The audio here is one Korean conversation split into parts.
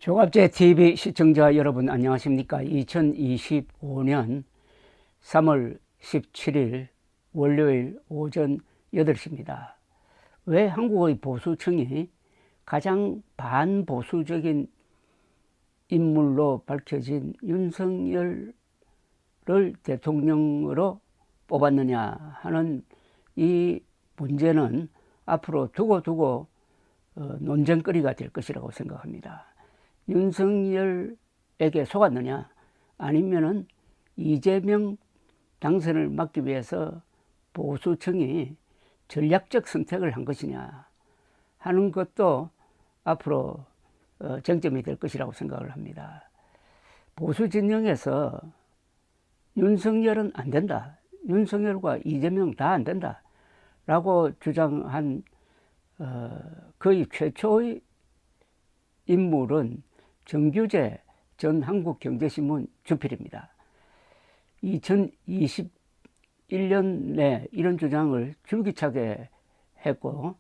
조갑제 TV 시청자 여러분 안녕하십니까? 2025년 3월 17일 월요일 오전 8시입니다. 왜 한국의 보수층이 가장 반보수적인 인물로 밝혀진 윤석열을 대통령으로 뽑았느냐 하는 이 문제는 앞으로 두고 논쟁거리가 될 것이라고 생각합니다. 윤석열에게 속았느냐 아니면은 이재명 당선을 막기 위해서 보수층이 전략적 선택을 한 것이냐 하는 것도 앞으로 쟁점이 될 것이라고 생각을 합니다. 보수 진영에서 윤석열은 안 된다, 윤석열과 이재명 다 안 된다 라고 주장한 거의 최초의 인물은 정규재 전 한국경제신문 주필입니다. 2021년에 이런 주장을 줄기차게 했고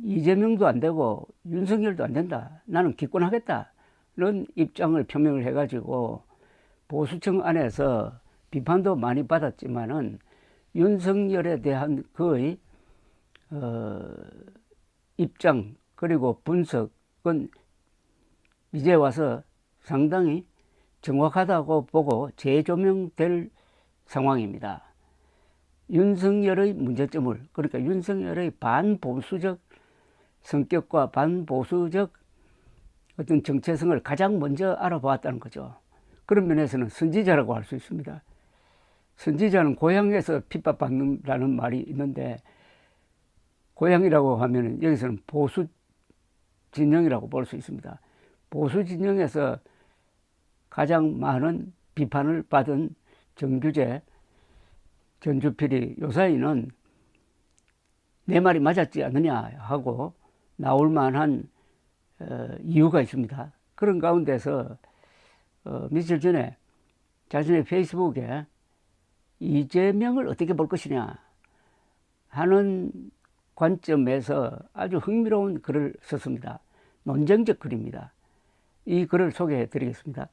이재명도 안 되고 윤석열도 안 된다, 나는 기권하겠다는 입장을 표명을 해가지고 보수층 안에서 비판도 많이 받았지만은 윤석열에 대한 그의 입장 그리고 분석은 이제 와서 상당히 정확하다고 보고 재조명될 상황입니다. 윤석열의 문제점을, 그러니까 윤석열의 반보수적 성격과 반보수적 어떤 정체성을 가장 먼저 알아보았다는 거죠. 그런 면에서는 선지자라고 할 수 있습니다. 선지자는 고향에서 핍박받는다는 말이 있는데, 고향이라고 하면 여기서는 보수 진영이라고 볼 수 있습니다. 보수 진영에서 가장 많은 비판을 받은 정규재 전 주필이 요사이는 내 말이 맞았지 않느냐 하고 나올 만한 이유가 있습니다. 그런 가운데서 며칠 전에 자신의 페이스북에 이재명을 어떻게 볼 것이냐 하는 관점에서 아주 흥미로운 글을 썼습니다. 논쟁적 글입니다. 이 글을 소개해 드리겠습니다.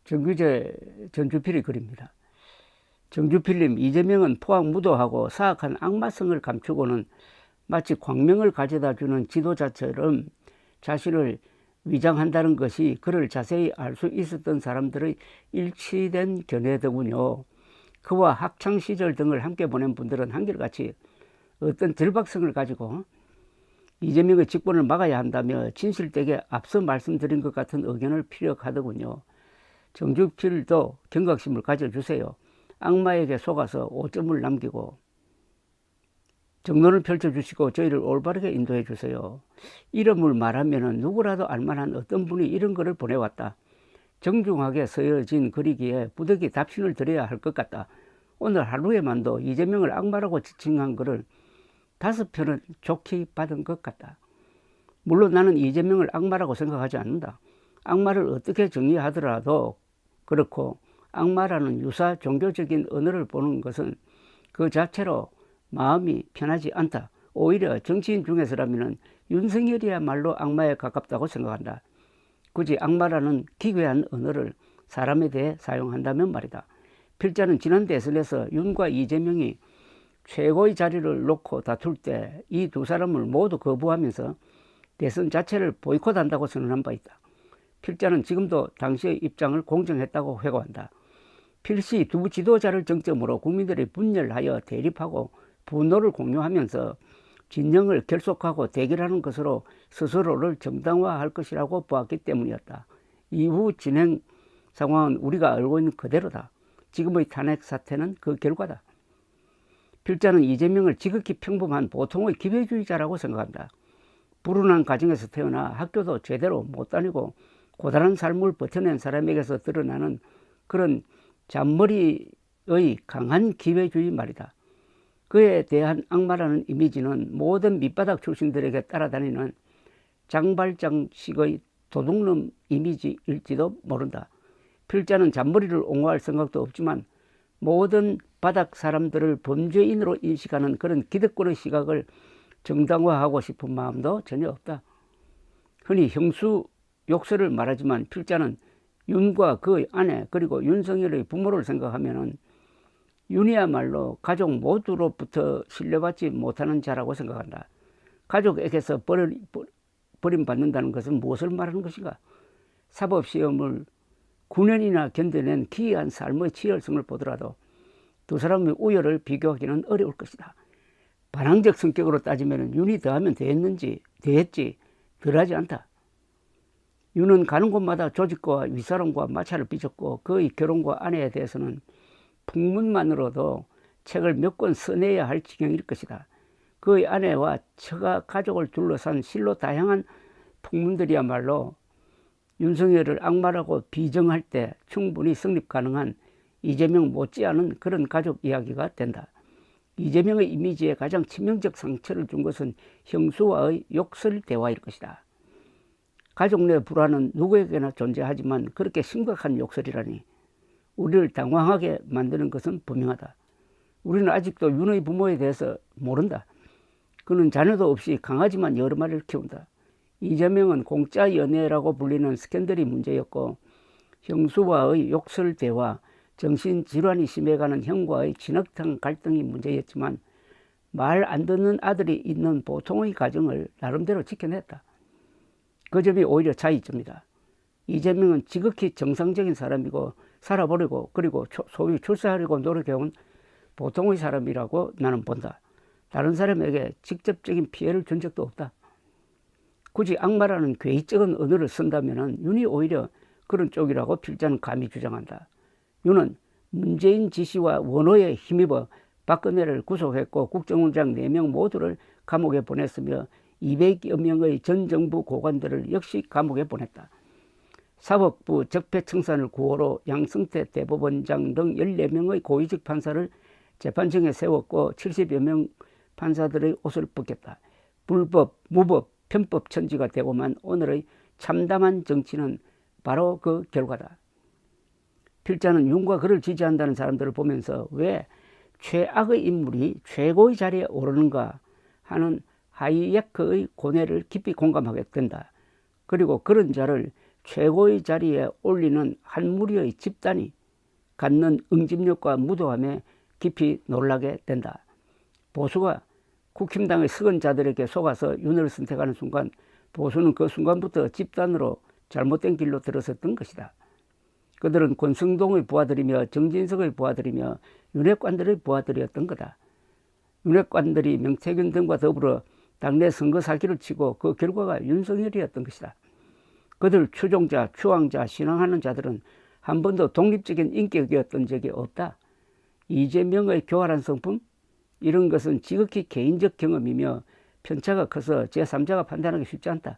정규재 전 주필의 글입니다. 정주필님, 이재명은 포악무도하고 사악한 악마성을 감추고는 마치 광명을 가져다 주는 지도자처럼 자신을 위장한다는 것이 그를 자세히 알 수 있었던 사람들의 일치된 견해더군요. 그와 학창시절 등을 함께 보낸 분들은 한결같이 어떤 절박성을 가지고 이재명의 직권을 막아야 한다며 진실되게 앞서 말씀드린 것 같은 의견을 피력하더군요. 정주필도 경각심을 가져주세요. 악마에게 속아서 오점을 남기고 정론을 펼쳐주시고 저희를 올바르게 인도해 주세요. 이름을 말하면 누구라도 알만한 어떤 분이 이런 글을 보내왔다. 정중하게 쓰여진 글이기에 부득이 답신을 드려야 할 것 같다. 오늘 하루에만도 이재명을 악마라고 지칭한 글을 5편은 좋게 받은 것 같다. 물론 나는 이재명을 악마라고 생각하지 않는다. 악마를 어떻게 정의하더라도 그렇고 악마라는 유사 종교적인 언어를 보는 것은 그 자체로 마음이 편하지 않다. 오히려 정치인 중에서라면 윤석열이야말로 악마에 가깝다고 생각한다. 굳이 악마라는 기괴한 언어를 사람에 대해 사용한다면 말이다. 필자는 지난 대선에서 윤과 이재명이 최고의 자리를 놓고 다툴 때 이 두 사람을 모두 거부하면서 대선 자체를 보이콧한다고 선언한 바 있다. 필자는 지금도 당시의 입장을 공정했다고 회고한다. 필시 두 지도자를 정점으로 국민들이 분열하여 대립하고 분노를 공유하면서 진영을 결속하고 대결하는 것으로 스스로를 정당화할 것이라고 보았기 때문이었다. 이후 진행 상황은 우리가 알고 있는 그대로다. 지금의 탄핵 사태는 그 결과다. 필자는 이재명을 지극히 평범한 보통의 기회주의자라고 생각한다. 불운한 가정에서 태어나 학교도 제대로 못 다니고 고단한 삶을 버텨낸 사람에게서 드러나는 그런 잔머리의 강한 기회주의 말이다. 그에 대한 악마라는 이미지는 모든 밑바닥 출신들에게 따라다니는 장발장식의 도둑놈 이미지일지도 모른다. 필자는 잔머리를 옹호할 생각도 없지만 모든 바닥 사람들을 범죄인으로 인식하는 그런 기득권의 시각을 정당화하고 싶은 마음도 전혀 없다. 흔히 형수 욕설을 말하지만 필자는 윤과 그의 아내 그리고 윤석열의 부모를 생각하면은 윤이야말로 가족 모두로부터 신뢰받지 못하는 자라고 생각한다. 가족에게서 버림받는다는 것은 무엇을 말하는 것인가? 사법시험을 9년이나 견뎌낸 기이한 삶의 치열성을 보더라도 두 사람의 우열을 비교하기는 어려울 것이다. 반항적 성격으로 따지면 윤이 더하면 더했지 덜하지 않다. 윤은 가는 곳마다 조직과 윗사람과 마찰을 빚었고 그의 결혼과 아내에 대해서는 풍문만으로도 책을 몇 권 써내야 할 지경일 것이다. 그의 아내와 처가 가족을 둘러싼 실로 다양한 풍문들이야말로 윤석열을 악마라고 비정할 때 충분히 성립 가능한 이재명 못지않은 그런 가족 이야기가 된다. 이재명의 이미지에 가장 치명적 상처를 준 것은 형수와의 욕설 대화일 것이다. 가족 내 불화는 누구에게나 존재하지만 그렇게 심각한 욕설이라니 우리를 당황하게 만드는 것은 분명하다. 우리는 아직도 윤의 부모에 대해서 모른다. 그는 자녀도 없이 강아지만 여러 마리를 키운다. 이재명은 공짜 연애라고 불리는 스캔들이 문제였고 형수와의 욕설 대화, 정신질환이 심해가는 형과의 진흙탕 갈등이 문제였지만 말 안 듣는 아들이 있는 보통의 가정을 나름대로 지켜냈다. 그 점이 오히려 차이점이다. 이재명은 지극히 정상적인 사람이고 살아보려고 그리고 소위 출세하려고 노력해온 보통의 사람이라고 나는 본다. 다른 사람에게 직접적인 피해를 준 적도 없다. 굳이 악마라는 괴이적인 언어를 쓴다면 윤이 오히려 그런 쪽이라고 필자는 감히 주장한다. 윤은 문재인 지시와 원호에 힘입어 박근혜를 구속했고 국정원장 4명 모두를 감옥에 보냈으며 200여 명의 전 정부 고관들을 역시 감옥에 보냈다. 사법부 적폐청산을 구호로 양승태 대법원장 등 14명의 고위직 판사를 재판정에 세웠고 70여 명 판사들의 옷을 벗겼다. 불법, 무법, 편법 천지가 되고만 오늘의 참담한 정치는 바로 그 결과다. 필자는 윤과 그를 지지한다는 사람들을 보면서 왜 최악의 인물이 최고의 자리에 오르는가 하는 하이에크의 고뇌를 깊이 공감하게 된다. 그리고 그런 자를 최고의 자리에 올리는 한 무리의 집단이 갖는 응집력과 무도함에 깊이 놀라게 된다. 보수가 국힘당의 석은 자들에게 속아서 윤을 선택하는 순간 보수는 그 순간부터 집단으로 잘못된 길로 들어섰던 것이다. 그들은 권성동의 부하들이며 정진석의 부하들이며 윤핵관들의 부하들이었던 거다. 윤핵관들이 명태균 등과 더불어 당내 선거 사기를 치고 그 결과가 윤석열이었던 것이다. 그들 추종자, 추앙자, 신앙하는 자들은 한 번도 독립적인 인격이었던 적이 없다. 이재명의 교활한 성품? 이런 것은 지극히 개인적 경험이며 편차가 커서 제3자가 판단하기 쉽지 않다.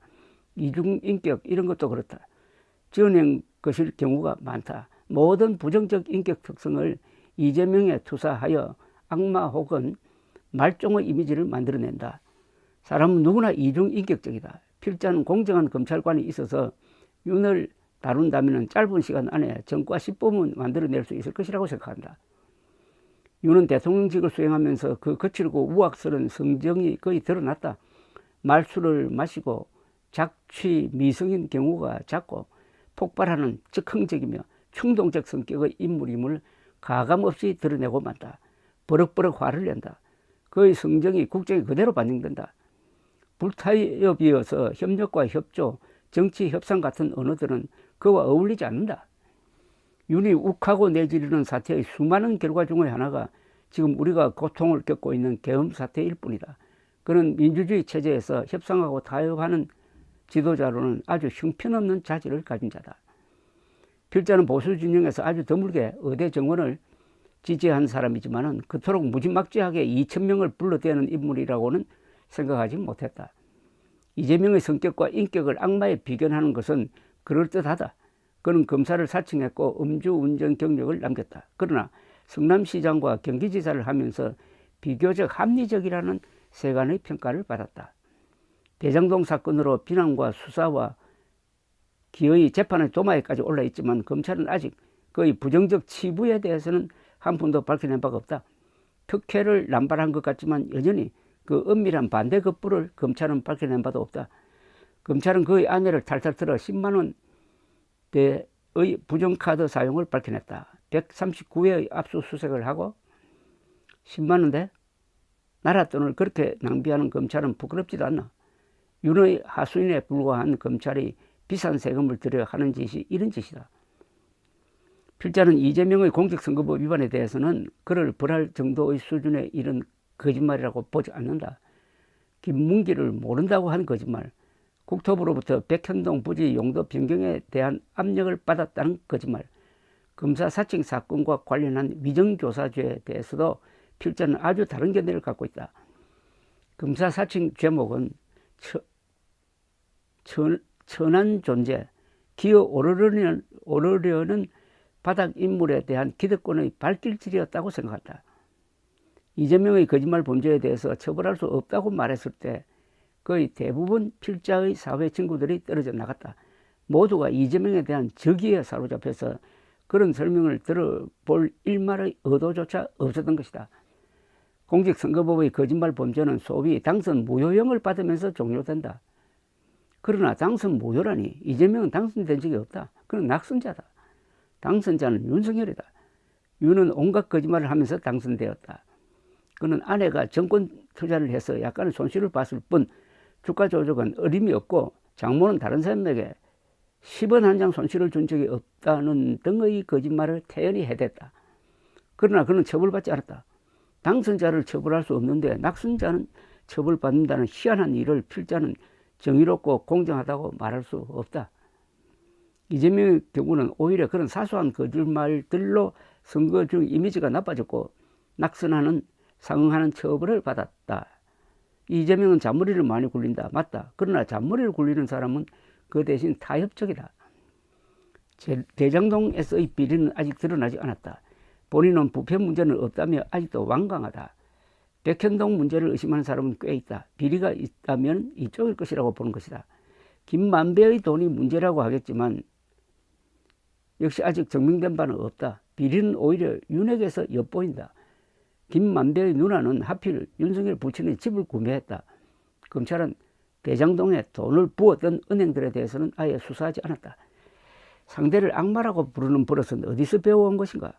이중인격 이런 것도 그렇다. 지어낸 것일 경우가 많다. 모든 부정적 인격 특성을 이재명에 투사하여 악마 혹은 말종의 이미지를 만들어낸다. 사람은 누구나 이중인격적이다. 필자는 공정한 검찰관이 있어서 윤을 다룬다면 짧은 시간 안에 전과 10범은 만들어낼 수 있을 것이라고 생각한다. 윤은 대통령직을 수행하면서 그 거칠고 우악스러운 성정이 거의 드러났다. 말술을 마시고 작취 미성인 경우가 작고 폭발하는 즉흥적이며 충동적 성격의 인물임을 가감없이 드러내고 만다. 버럭버럭 화를 낸다. 그의 성정이 국정에 그대로 반영된다. 불타협이어서 협력과 협조, 정치 협상 같은 언어들은 그와 어울리지 않는다. 윤이 욱하고 내지르는 사태의 수많은 결과 중의 하나가 지금 우리가 고통을 겪고 있는 계엄 사태일 뿐이다. 그는 민주주의 체제에서 협상하고 타협하는 지도자로는 아주 형편없는 자질을 가진 자다. 필자는 보수 진영에서 아주 드물게 의대 정원을 지지한 사람이지만 그토록 무지막지하게 2,000명을 불러대는 인물이라고는 생각하지 못했다. 이재명의 성격과 인격을 악마에 비견하는 것은 그럴듯하다. 그는 검사를 사칭했고 음주운전 경력을 남겼다. 그러나 성남시장과 경기지사를 하면서 비교적 합리적이라는 세간의 평가를 받았다. 대장동 사건으로 비난과 수사와 기어이 재판의 도마에까지 올라있지만 검찰은 아직 그의 부정적 치부에 대해서는 한 푼도 밝혀낸 바가 없다. 특혜를 남발한 것 같지만 여전히 그 은밀한 반대 급부를 검찰은 밝혀낸 바도 없다. 검찰은 그의 아내를 탈탈 털어 10만 원대의 부정카드 사용을 밝혀냈다. 139회의 압수수색을 하고 10만 원대? 나라 돈을 그렇게 낭비하는 검찰은 부끄럽지도 않나. 윤의 하수인에 불과한 검찰이 비싼 세금을 들여 하는 짓이 이런 짓이다. 필자는 이재명의 공직선거법 위반에 대해서는 그를 벌할 정도의 수준에 이른 거짓말이라고 보지 않는다. 김문기를 모른다고 한 거짓말, 국토부로부터 백현동 부지 용도 변경에 대한 압력을 받았다는 거짓말, 검사 사칭 사건과 관련한 위정교사죄에 대해서도 필자는 아주 다른 견해를 갖고 있다. 검사 사칭 죄목은 천한 존재, 기어 오르려는 바닥 인물에 대한 기득권의 발길질이었다고 생각한다. 이재명의 거짓말 범죄에 대해서 처벌할 수 없다고 말했을 때 거의 대부분 필자의 사회 친구들이 떨어져 나갔다. 모두가 이재명에 대한 적의에 사로잡혀서 그런 설명을 들어볼 일말의 의도조차 없었던 것이다. 공직선거법의 거짓말 범죄는 소위 당선 무효형을 받으면서 종료된다. 그러나 당선 무효라니 이재명은 당선된 적이 없다. 그는 낙선자다. 당선자는 윤석열이다. 윤은 온갖 거짓말을 하면서 당선되었다. 그는 아내가 정권 투자를 해서 약간의 손실을 봤을 뿐 주가 조작은 어림이 없고 장모는 다른 사람에게 10원 한 장 손실을 준 적이 없다는 등의 거짓말을 태연히 해댔다. 그러나 그는 처벌받지 않았다. 당선자를 처벌할 수 없는데 낙선자는 처벌받는다는 희한한 일을 필자는 정의롭고 공정하다고 말할 수 없다. 이재명의 경우는 오히려 그런 사소한 거짓말들로 선거 중 이미지가 나빠졌고 낙선하는 상응하는 처벌을 받았다. 이재명은 잔머리를 많이 굴린다. 맞다. 그러나 잔머리를 굴리는 사람은 그 대신 타협적이다. 대장동에서의 비리는 아직 드러나지 않았다. 본인은 부패 문제는 없다며 아직도 완강하다. 백현동 문제를 의심하는 사람은 꽤 있다. 비리가 있다면 이쪽일 것이라고 보는 것이다. 김만배의 돈이 문제라고 하겠지만 역시 아직 증명된 바는 없다. 비리는 오히려 윤핵에서 엿보인다. 김만배의 누나는 하필 윤석열 부친의 집을 구매했다. 검찰은 대장동에 돈을 부었던 은행들에 대해서는 아예 수사하지 않았다. 상대를 악마라고 부르는 버릇은 어디서 배워온 것인가?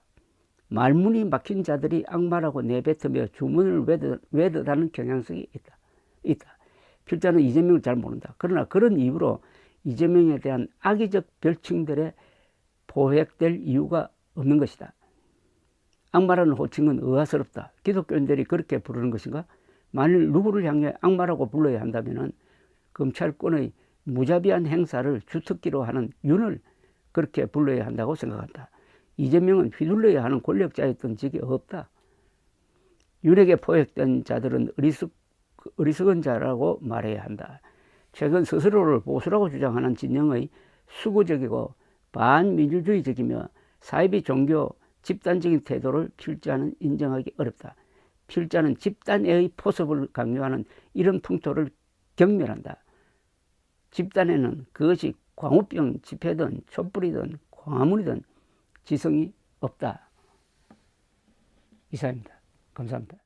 말문이 막힌 자들이 악마라고 내뱉으며 주문을 외듯하는 경향성이 있다. 필자는 이재명을 잘 모른다. 그러나 그런 이유로 이재명에 대한 악의적 별칭들에 포획될 이유가 없는 것이다. 악마라는 호칭은 의아스럽다. 기독교인들이 그렇게 부르는 것인가? 만일 누구를 향해 악마라고 불러야 한다면 검찰권의 무자비한 행사를 주특기로 하는 윤을 그렇게 불러야 한다고 생각한다. 이재명은 휘둘러야 하는 권력자였던 적이 없다. 윤에게 포획된 자들은 어리석은 자라고 말해야 한다. 최근 스스로를 보수라고 주장하는 진영의 수구적이고 반민주주의적이며 사이비 종교 집단적인 태도를 필자는 인정하기 어렵다. 필자는 집단의 포섭을 강요하는 이런 풍토를 경멸한다. 집단에는 그것이 광우병 집회든 촛불이든 광화문이든 지성이 없다. 이상입니다. 감사합니다.